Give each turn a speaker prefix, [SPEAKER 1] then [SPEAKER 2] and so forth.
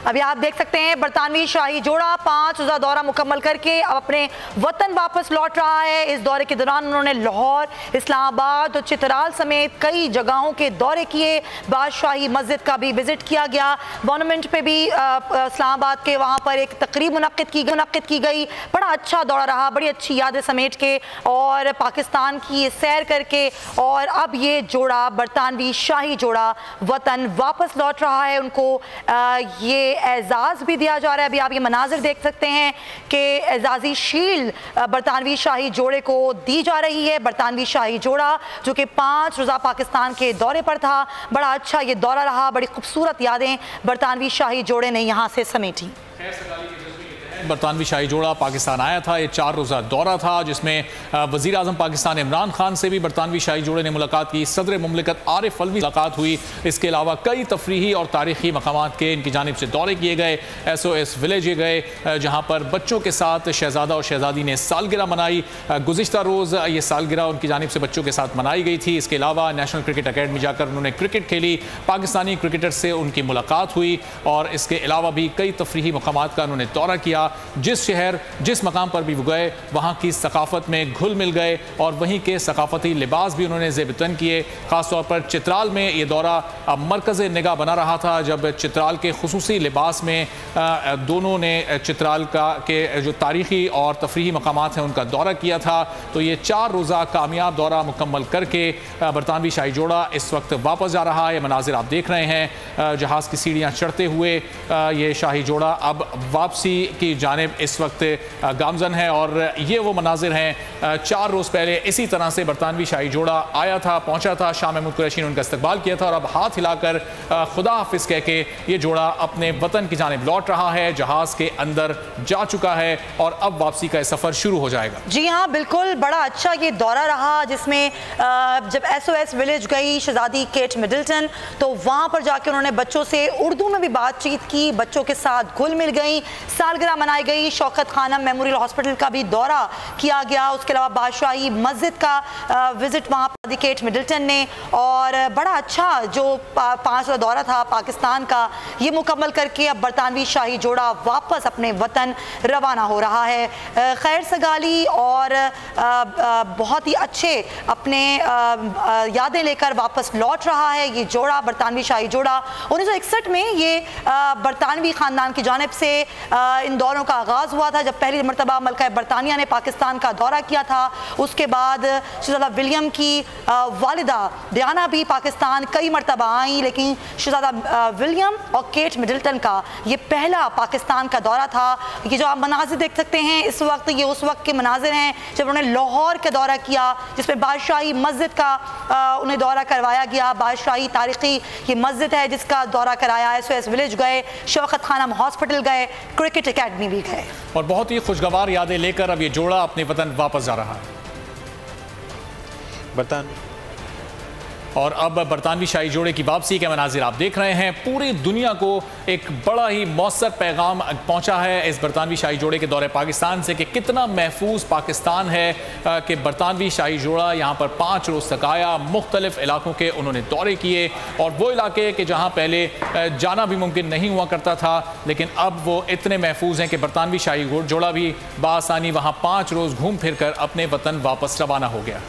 [SPEAKER 1] अभी आप देख सकते हैं बरतानवी शाही जोड़ा 5 रोज़ा दौरा मुकम्मल करके अब अपने वतन वापस लौट रहा है। इस दौरे के दौरान उन्होंने लाहौर, इस्लामाबाद और चित्राल समेत कई जगहों के दौरे किए। बादशाही मस्जिद का भी विजिट किया गया। मॉन्यूमेंट पे भी इस्लामाबाद के वहाँ पर एक तकरीब मुनक्किद की गई। बड़ा अच्छा दौरा रहा, बड़ी अच्छी यादें समेट के और पाकिस्तान की ये सैर करके और अब ये जोड़ा बरतानवी शाही जोड़ा वतन वापस लौट रहा है। उनको ये एजाज़ भी दिया जा रहा है। अभी आप ये मनाजिर देख सकते हैं कि एजाज़ी शील्ड बरतानवी शाही जोड़े को दी जा रही है। बरतानवी शाही जोड़ा जो कि 5 रोज़ा पाकिस्तान के दौरे पर था, बड़ा अच्छा ये दौरा रहा। बड़ी खूबसूरत यादें बरतानवी शाही जोड़े ने यहाँ से समेटी।
[SPEAKER 2] बरतानवी शाही जोड़ा पाकिस्तान आया था। ये 4 रोज़ा दौरा था जिसमें वज़ीर आज़म पाकिस्तान इमरान खान से भी बरतानवी शाही जोड़े ने मुलाकात की। सदर मुमलिकत आरिफ अलवी मुलाकात हुई। इसके अलावा कई तफरीही और तारीख़ी मकामात के इनकी जानिब से दौरे किए गए। SOS विलेज गए जहाँ पर बच्चों के साथ शहजादा और शहजादी ने सालगिरह मनाई। गुज़िश्ता रोज़ ये सालगिरह उनकी जानिब से बच्चों के साथ मनाई गई थी। इसके अलावा नेशनल क्रिकेट अकेडमी जाकर उन्होंने क्रिकेट खेली। पाकिस्तानी क्रिकेटर से उनकी मुलाकात हुई और इसके अलावा भी कई तफरीही मकामात का उन्होंने दौरा किया। जिस शहर जिस मकाम पर भी वो गए वहाँ की सकाफ़त में घुल मिल गए और वहीं के सकाफ़ती लिबास भी उन्होंने ज़ेबतन किए। ख़ासतौर पर चित्राल में ये दौरा मरकज़ निगाह बना रहा था जब चित्राल के खुसूसी लिबास में दोनों ने चित्राल के जो तारीख़ी और तफरीही मकामात हैं उनका दौरा किया था। तो ये 4 रोज़ा कामयाब दौरा मुकम्मल करके बरतानवी शाही जोड़ा इस वक्त वापस जा रहा है। मनाजिर आप देख रहे हैं जहाज़ की सीढ़ियाँ चढ़ते हुए ये शाही जोड़ा अब वापसी की जानिब इस वक्त गामजन है और ये वो मनाजिर हैं। 4 रोज़ पहले इसी तरह से बरतानवी शाही जोड़ा आया था, पहुंचा था। शाह महमूद कुरैशी ने उनका इस्तकबाल किया था और अब हाथ हिलाकर खुदा हाफिज़ कह के ये जोड़ा अपने वतन की जानिब लौट रहा है। जहाज़ के अंदर जा चुका है और अब वापसी का सफ़र शुरू हो जाएगा।
[SPEAKER 1] जी हाँ, बिल्कुल बड़ा अच्छा ये दौरा रहा जिसमें जब SOS विलेज गई शहजादी केट मिडल्टन तो वहाँ पर जाके उन्होंने बच्चों से उर्दू में भी बातचीत की, बच्चों के साथ घुल मिल गई, सालगिरह मनाई गई। शौकत खानम मेमोरियल हॉस्पिटल का भी दौरा किया गया। उसके अलावा बादशाही मस्जिद का विजिट वहाँ पर केट मिडल्टन ने और बड़ा अच्छा जो 5 रोज़ा दौरा था पाकिस्तान का ये मुकम्मल करके अब बरतानवी शाही जोड़ा वापस अपने वतन रवाना हो रहा है। खैर सगाली और बहुत ही अच्छे अपने यादें लेकर वापस लौट रहा है ये जोड़ा बरतानवी शाही जोड़ा। 1961 में ये बरतानवी ख़ानदान की जानिब से इन दौरों का आगाज़ हुआ था जब पहली मरतबा मलका बरतानिया ने पाकिस्तान का दौरा किया था। उसके बाद शहजादा विलियम की वालिदा डियाना भी पाकिस्तान कई मरतबा आई, लेकिन शहजादा विलियम और केट मिडल्टन का ये पहला पाकिस्तान का दौरा था। ये जो आप मनाजिर देख सकते हैं इस वक्त ये उस वक्त के मनाजिर हैं जब उन्होंने लाहौर का दौरा किया जिसमें बादशाही मस्जिद का उन्हें दौरा करवाया गया। बादशाही तारीख़ी ये मस्जिद है जिसका दौरा कराया। SOS विलेज गए, शौकत खानम हॉस्पिटल गए, क्रिकेट अकेडमी भी गए
[SPEAKER 2] और बहुत ही खुशगवार यादें लेकर अब ये जोड़ा अपने वतन वापस जा रहा है। और अब बरतानवी शाही जोड़े की वापसी के मनाजिर आप देख रहे हैं। पूरी दुनिया को एक बड़ा ही मौसर पैगाम पहुंचा है इस बरतानवी शाही जोड़े के दौरे पाकिस्तान से कि कितना महफूज पाकिस्तान है कि बरतानवी शाही जोड़ा यहाँ पर 5 रोज़ तक आया। मुख्तलिफ इलाकों के उन्होंने दौरे किए और वो इलाके कि जहाँ पहले जाना भी मुमकिन नहीं हुआ करता था लेकिन अब वो इतने महफूज हैं कि बरतानवी शाही जोड़ा भी बासानी वहाँ 5 रोज़ घूम फिर कर अपने वतन वापस रवाना हो गया।